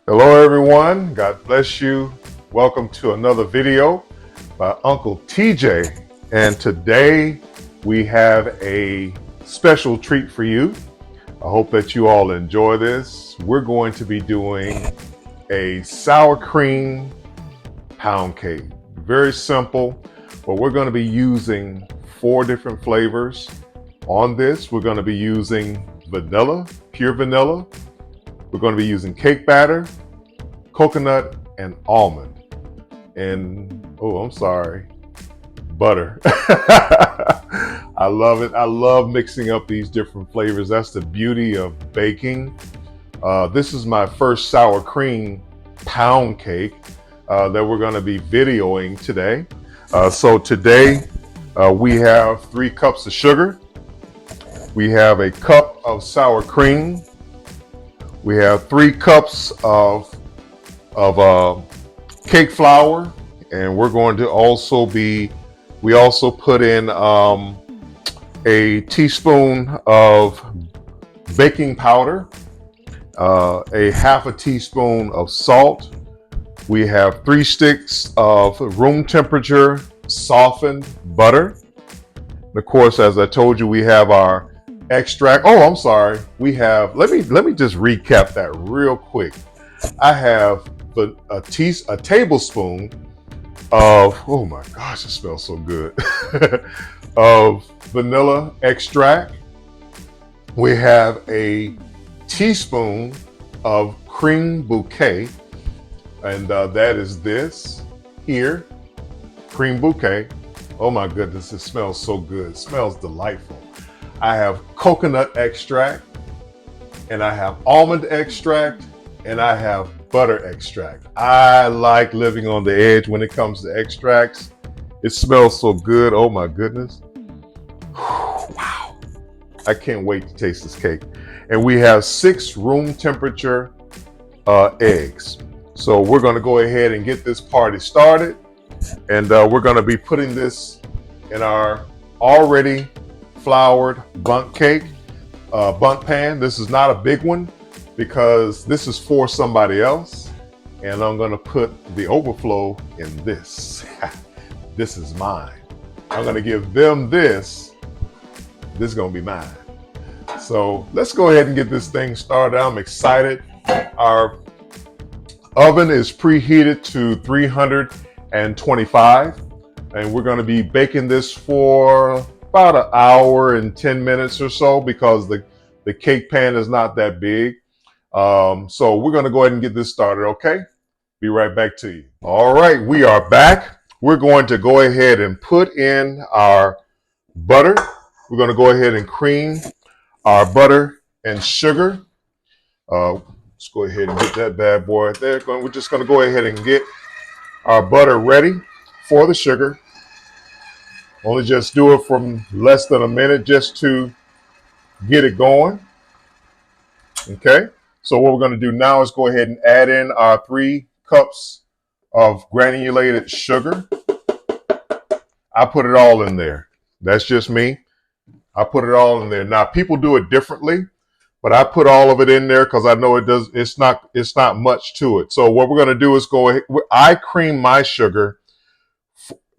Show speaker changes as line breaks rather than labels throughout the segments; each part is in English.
Hello everyone, God bless you. Welcome to another video by Uncle TJ. And today we have a special treat for you. I hope that you all enjoy this. We're going to be doing a sour cream pound cake. Very simple, but we're going to be using 4 different flavors on this. We're going to be using vanilla, pure vanilla. We're going to be using cake batter, coconut, and almond. And butter. I love it. I love mixing up these different flavors. That's the beauty of baking. This is my first sour cream pound cake that we're going to be videoing today. So today we have 3 cups of sugar. We have a cup of sour cream. We have 3 cups of cake flour, and we're going to also we also put in a teaspoon of baking powder, a half a teaspoon of salt. We have 3 sticks of room temperature softened butter. And of course, as I told you, we have our extract. We have, let me just recap that real quick. I have a tablespoon of, oh my gosh, it smells so good, of vanilla extract. We have a teaspoon of cream bouquet, and that is this here, cream bouquet. Oh my goodness, it smells so good. It smells delightful. I have coconut extract, and I have almond extract, and I have butter extract. I like living on the edge when it comes to extracts. It smells so good. Oh my goodness. Wow. I can't wait to taste this cake. And we have 6 room temperature eggs. So we're going to go ahead and get this party started. And we're going to be putting this in our already floured bundt cake, bundt pan. This is not a big one because this is for somebody else. And I'm going to put the overflow in this. This is mine. I'm going to give them this. This is going to be mine. So let's go ahead and get this thing started. I'm excited. Our oven is preheated to 325, and we're going to be baking this for about an hour and 10 minutes or so because the cake pan is not that big. So we're going to go ahead and get this started, okay? Be right back to you. All right, we are back. We're going to go ahead and put in our butter. We're going to go ahead and cream our butter and sugar. Let's go ahead and get that bad boy there. We're just going to go ahead and get our butter ready for the sugar. Only just do it from less than a minute just to get it going. Okay. So what we're going to do now is go ahead and add in our 3 cups of granulated sugar. I put it all in there. That's just me. I put it all in there. Now people do it differently, but I put all of it in there because I know it's not much to it. So what we're going to do is go ahead. I cream my sugar,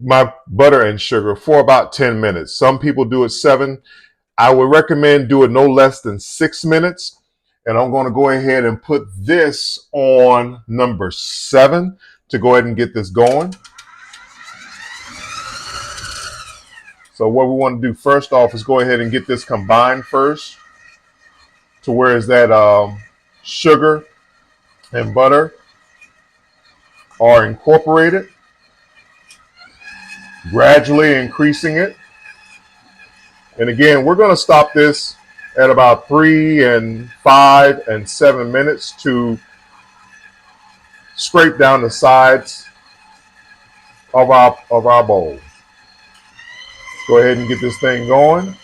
my butter and sugar for about 10 minutes. Some people do it 7. I would recommend do it no less than 6 minutes. And I'm going to go ahead and put this on number 7 to go ahead and get this going. So what we want to do first off is go ahead and get this combined first to where is that sugar and butter are incorporated, gradually increasing it. And again, we're going to stop this at about 3 and 5 and 7 minutes to scrape down the sides of our bowl. Let's go ahead and get this thing going.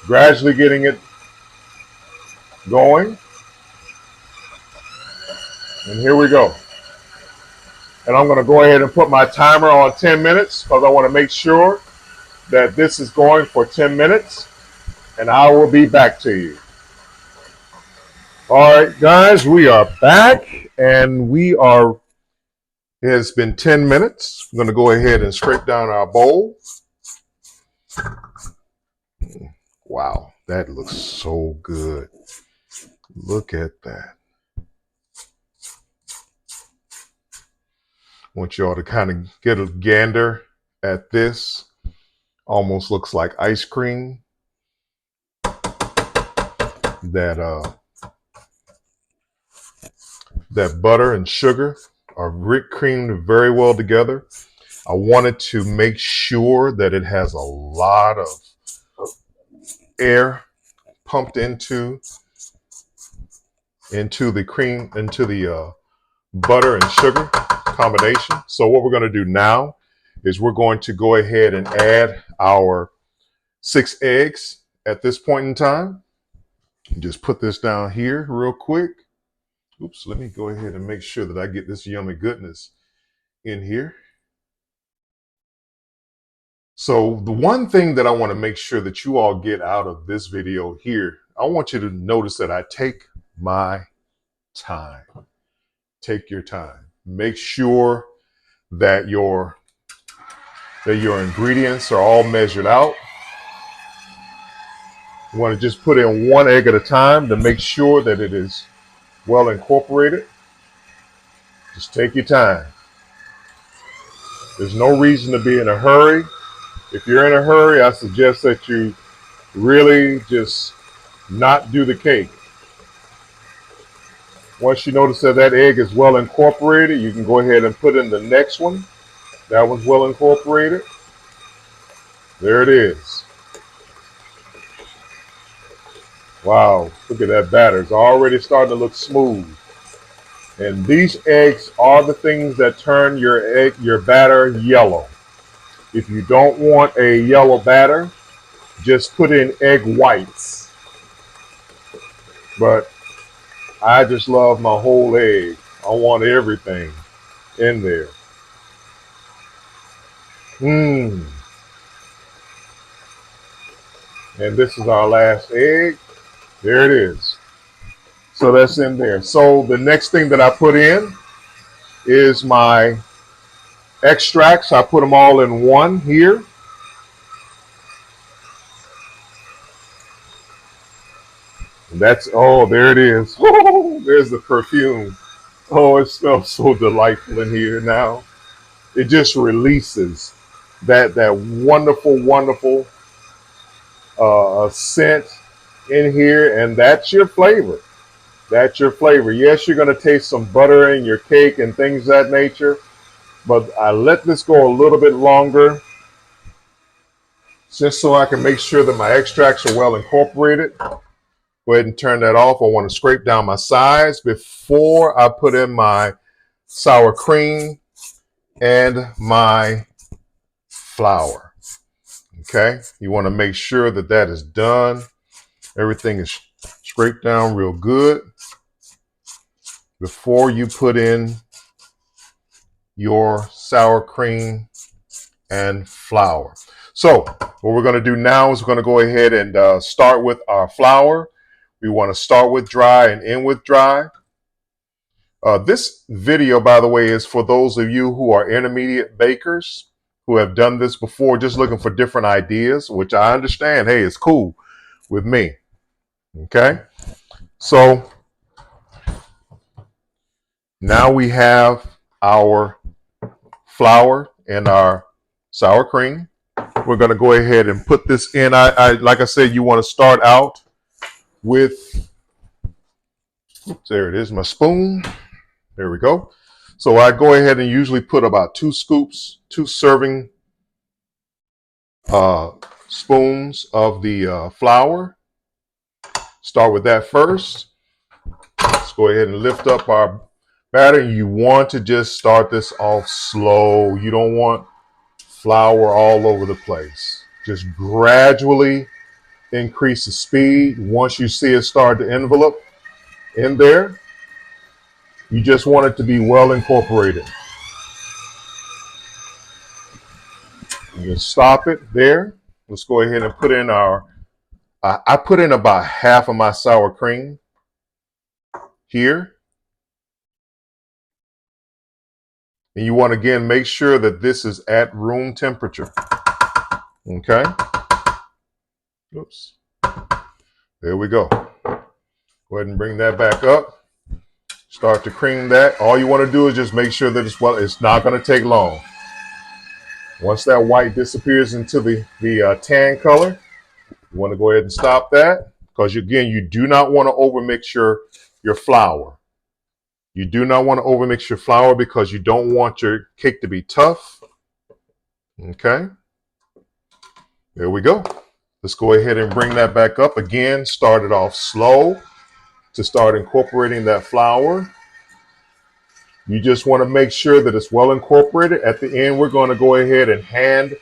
Gradually getting it going. And here we go. And I'm going to go ahead and put my timer on 10 minutes because I want to make sure that this is going for 10 minutes. and I will be back to you. All right, guys, we are back, and it has been 10 minutes. I'm going to go ahead and scrape down our bowl. Wow, that looks so good. Look at that. I want y'all to kind of get a gander at this. Almost looks like ice cream. That butter and sugar are creamed very well together. I wanted to make sure that it has a lot of air pumped into the cream, into the butter and sugar combination. So what we're going to do now is we're going to go ahead and add our 6 eggs at this point in time. Just put this down here real quick. Oops, let me go ahead and make sure that I get this yummy goodness in here. So the one thing that I want to make sure that you all get out of this video here, I want you to notice that I take my time. Take your time. Make sure that your ingredients are all measured out. You want to just put in 1 egg at a time to make sure that it is well incorporated. Just take your time. There's no reason to be in a hurry. If you're in a hurry, I suggest that you really just not do the cake. Once you notice that that egg is well incorporated, you can go ahead and put in the next one. That one's well incorporated. There it is. Wow, look at that batter. It's already starting to look smooth. And these eggs are the things that turn your batter yellow. If you don't want a yellow batter, just put in egg whites. But I just love my whole egg. I want everything in there. And this is our last egg. There it is. So that's in there. So the next thing that I put in is my extracts. I put them all in one here. And that's, oh, there it is. Oh, there's the perfume. Oh, it smells so delightful in here now. It just releases that wonderful, wonderful scent in here, and that's your flavor. That's your flavor. Yes, you're going to taste some butter in your cake and things of that nature, but I let this go a little bit longer just so I can make sure that my extracts are well incorporated. Go ahead and turn that off. I want to scrape down my sides before I put in my sour cream and my flour. Okay, you want to make sure that that is done. Everything is scraped down real good before you put in your sour cream and flour. So what we're going to do now is we're going to go ahead and start with our flour. We want to start with dry and end with dry. This video, by the way, is for those of you who are intermediate bakers who have done this before, just looking for different ideas, which I understand, hey, it's cool with me. Okay, so now we have our flour and our sour cream. We're going to go ahead and put this in. Like I said, you want to start out with, there it is, my spoon. There we go. So I go ahead and usually put about 2 serving spoons of the flour. Start with that first. Let's go ahead and lift up our batter. You want to just start this off slow. You don't want flour all over the place. Just gradually increase the speed. Once you see it start to envelope in there, you just want it to be well incorporated. You can stop it there. Let's go ahead and put in our I put in about half of my sour cream here. And you want to, again, make sure that this is at room temperature. Okay. Oops. There we go. Go ahead and bring that back up. Start to cream that. All you want to do is just make sure that it's not going to take long. Once that white disappears into the tan color, you want to go ahead and stop that, because again, you do not want to overmix your flour. You do not want to overmix your flour because you don't want your cake to be tough. Okay. There we go. Let's go ahead and bring that back up again. Start it off slow to start incorporating that flour. You just want to make sure that it's well incorporated. At the end, we're going to go ahead and hand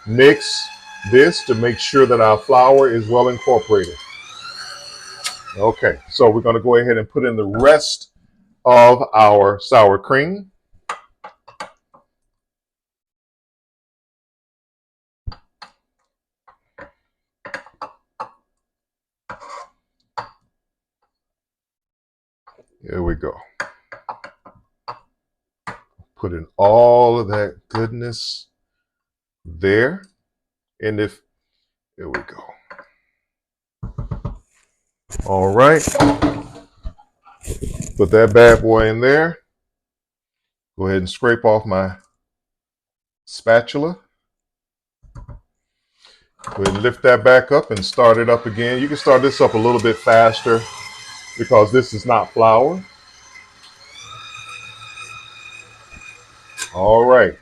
mix this to make sure that our flour is well incorporated. Okay, so we're going to go ahead and put in the rest of our sour cream. Here we go. Put in all of that goodness there. And there we go. All right. Put that bad boy in there. Go ahead and scrape off my spatula. Go ahead and lift that back up and start it up again. You can start this up a little bit faster because this is not flour. All right.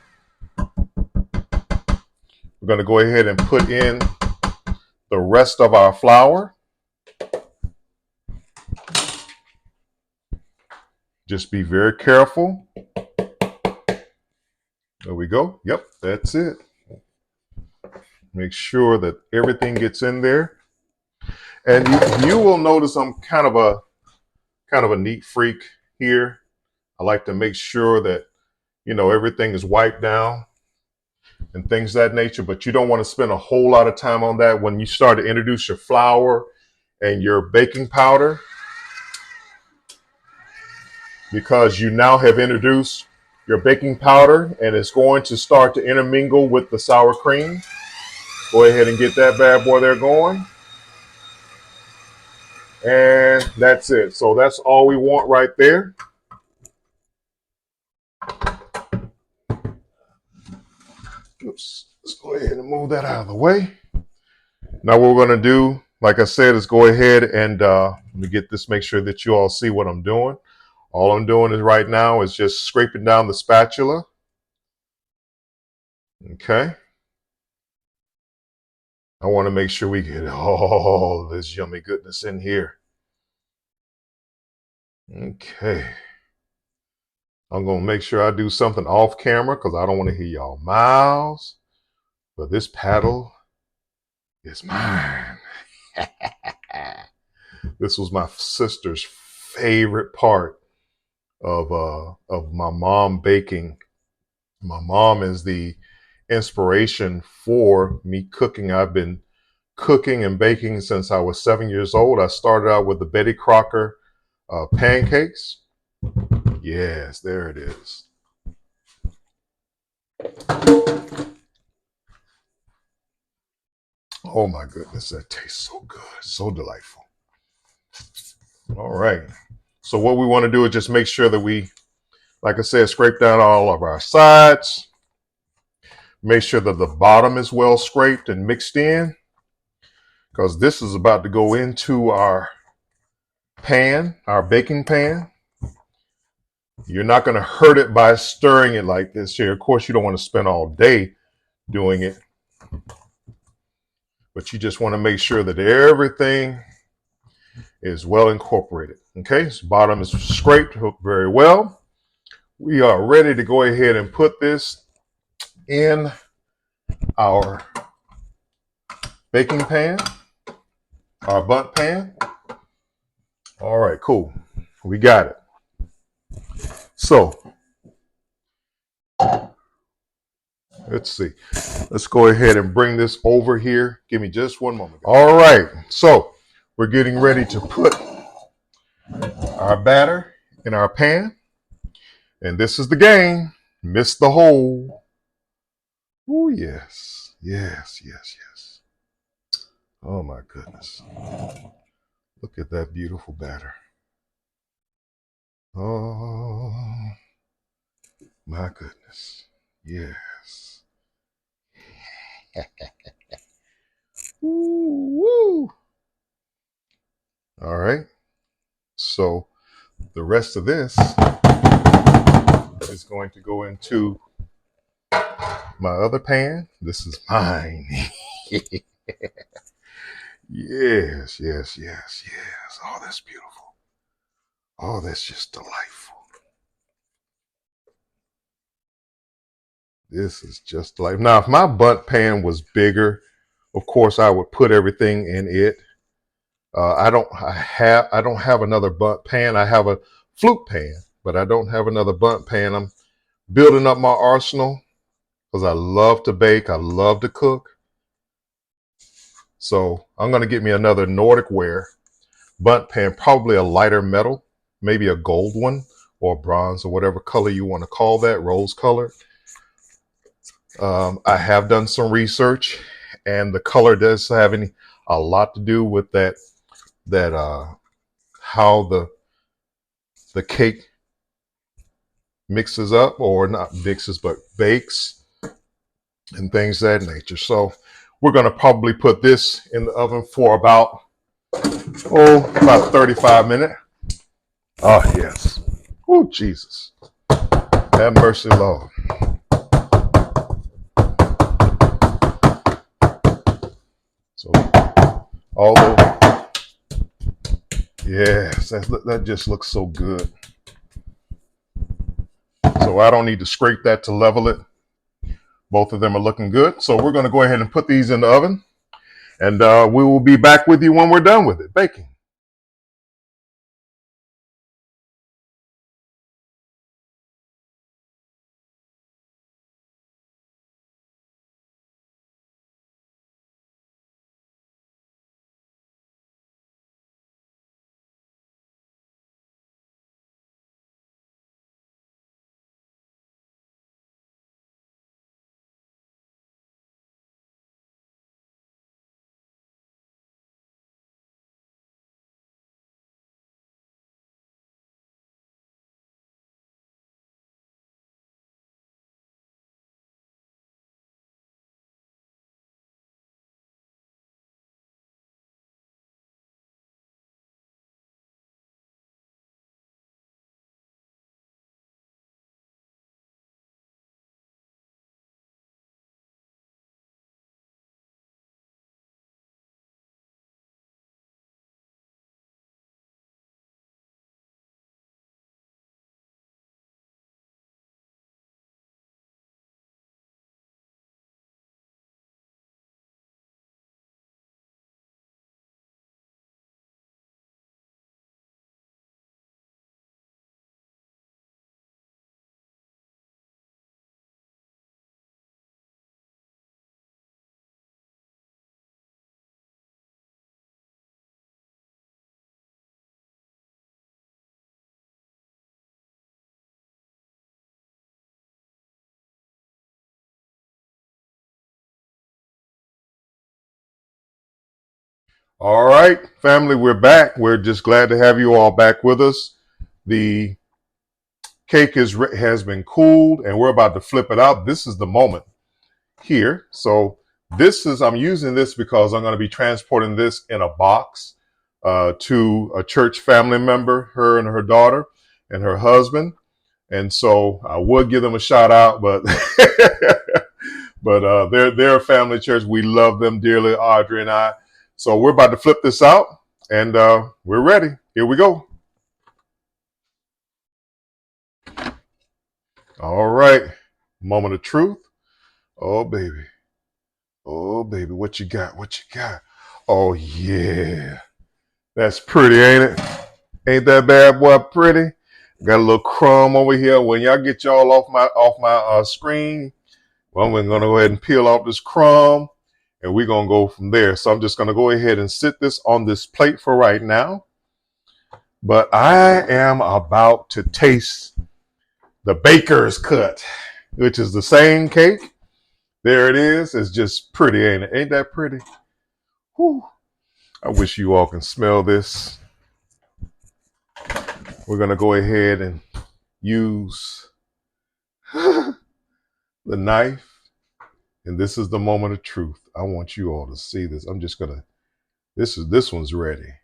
We're going to go ahead and put in the rest of our flour. Just be very careful. There we go. Yep, that's it. Make sure that everything gets in there. And you will notice I'm kind of a neat freak here. I like to make sure that, everything is wiped down and things of that nature, but you don't want to spend a whole lot of time on that when you start to introduce your flour and your baking powder, because you now have introduced your baking powder and it's going to start to intermingle with the sour cream. Go ahead and get that bad boy there going. And that's it. So that's all we want right there. Oops. Let's go ahead and move that out of the way. Now what we're going to do, like I said, is go ahead and let me get this, make sure that you all see what I'm doing. All I'm doing is right now is just scraping down the spatula. Okay. I want to make sure we get all of this yummy goodness in here. Okay. I'm going to make sure I do something off camera because I don't want to hear y'all mouths. But this paddle is mine. This was my sister's favorite part of my mom baking. My mom is the inspiration for me cooking. I've been cooking and baking since I was 7 years old. I started out with the Betty Crocker pancakes. Yes, there it is. Oh my goodness, that tastes so good, so delightful. All right. So what we want to do is just make sure that we, like I said, scrape down all of our sides. Make sure that the bottom is well scraped and mixed in, because this is about to go into our pan, our baking pan. You're not going to hurt it by stirring it like this here. Of course, you don't want to spend all day doing it, but you just want to make sure that everything is well incorporated. Okay, so bottom is scraped very well. We are ready to go ahead and put this in our baking pan, our bundt pan. All right, cool. We got it. So Let's see. Let's go ahead and bring this over here. Give me just one moment. All right. So we're getting ready to put our batter in our pan. And this is the game. Miss the hole. Oh, yes. Yes, yes, yes. Oh, my goodness. Look at that beautiful batter. Oh, my goodness. Yes. Woo. All right. So the rest of this is going to go into my other pan. This is mine. Yes, yes, yes, yes. Oh, that's beautiful. Oh, that's just delightful. This is just delightful. Now, if my bundt pan was bigger, of course, I would put everything in it. I don't have another bundt pan. I have a fluke pan, but I don't have another bundt pan. I'm building up my arsenal because I love to bake. I love to cook. So I'm going to get me another Nordic Ware bundt pan, probably a lighter metal, maybe a gold one or bronze or whatever color you want to call that, rose color. I have done some research, and the color does have a lot to do with that how the cake mixes up, or not mixes, but bakes and things of that nature. So we're going to probably put this in the oven for about 35 minutes. Oh, yes. Oh, Jesus. Have mercy, Lord. So, although, yes, that just looks so good. So I don't need to scrape that to level it. Both of them are looking good. So we're going to go ahead and put these in the oven, and we will be back with you when we're done with it, baking. All right, family, we're back. We're just glad to have you all back with us. The cake has been cooled, and we're about to flip it out. This is the moment here. So I'm using this because I'm going to be transporting this in a box to a church family member, her and her daughter and her husband. And so I would give them a shout out, but but they're a family church. We love them dearly, Audrey and I. So we're about to flip this out, and we're ready. Here we go. All right, moment of truth. Oh baby, oh baby, what you got? What you got? Oh yeah, that's pretty, ain't it? Ain't that bad boy pretty? Got a little crumb over here. When y'all get y'all off my screen, Well, we're going to go ahead and peel off this crumb, and we're going to go from there. So I'm just going to go ahead and sit this on this plate for right now. But I am about to taste the baker's cut, which is the same cake. There it is. It's just pretty, ain't it? Ain't that pretty? Whew. I wish you all can smell this. We're going to go ahead and use the knife. And this is the moment of truth. I want you all to see this. I'm just going to, this one's ready.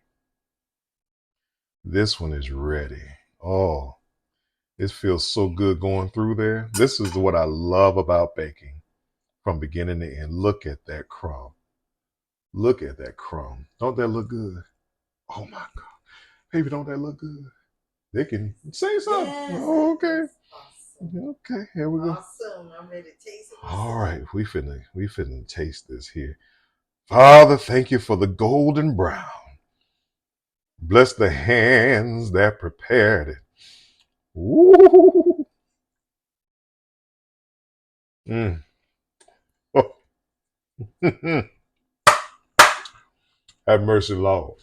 This one is ready. Oh, it feels so good going through there. This is what I love about baking from beginning to end. Look at that crumb. Look at that crumb. Don't that look good? Oh my God. Baby, don't that look good? They can say something. Yes. Oh, okay. Awesome. Okay, here we go.
Awesome. I'm ready to taste it.
All right, we finna taste this here. Father, thank you for the golden brown. Bless the hands that prepared it. Ooh. Mm. Oh. Have mercy, Lord.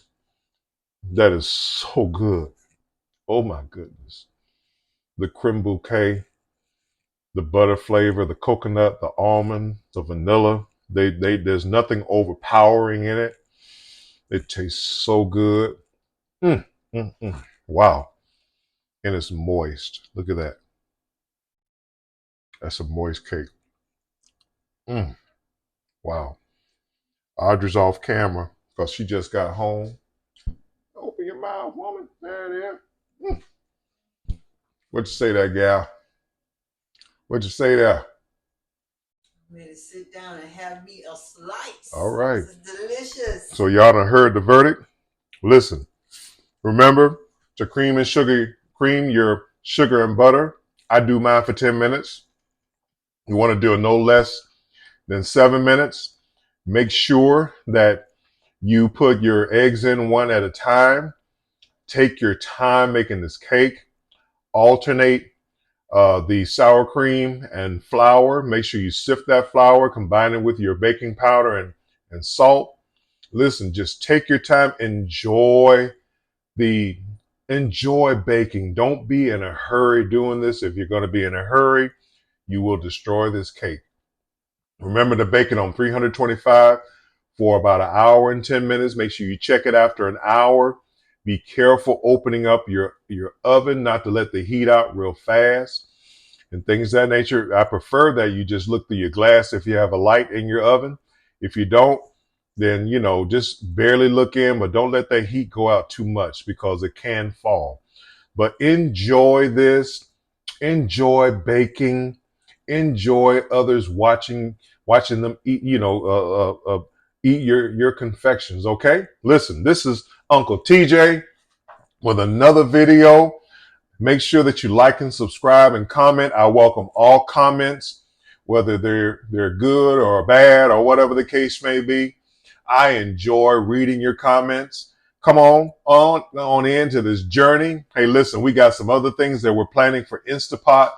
That is so good. Oh my goodness. The creme bouquet, the butter flavor, the coconut, the almond, the vanilla. There's nothing overpowering in it. It tastes so good. Mm, mm, mm. Wow. And it's moist. Look at that. That's a moist cake. Mm. Wow. Audrey's off camera because she just got home. Open your mouth, woman. There it is. Mm. What'd you say there, gal? What'd you say there?
I'm ready to sit down and have me a slice.
All right.
This is delicious.
So y'all done heard the verdict? Listen, remember to cream your sugar and butter. I do mine for 10 minutes. You want to do it no less than 7 minutes. Make sure that you put your eggs in one at a time. Take your time making this cake. Alternate the sour cream and flour. Make sure you sift that flour, combine it with your baking powder and salt. Listen, just take your time. Enjoy baking. Don't be in a hurry doing this. If you're going to be in a hurry, you will destroy this cake. Remember to bake it on 325 for about an hour and 10 minutes. Make sure you check it after an hour. Be careful opening up your oven, not to let the heat out real fast and things of that nature. I prefer that you just look through your glass if you have a light in your oven. If you don't, then, just barely look in, but don't let that heat go out too much because it can fall. But enjoy this. Enjoy baking. Enjoy others watching them eat, eat your confections. Okay. Listen, this is Uncle TJ with another video. Make sure that you like and subscribe and comment. I welcome all comments, whether they're good or bad or whatever the case may be. I enjoy reading your comments. Come on into this journey. Hey, listen, we got some other things that we're planning for Instapot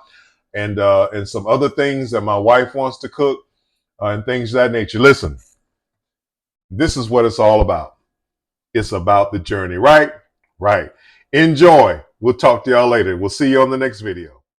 and some other things that my wife wants to cook and things of that nature. Listen, this is what it's all about. It's about the journey, right? Right. Enjoy. We'll talk to y'all later. We'll see you on the next video.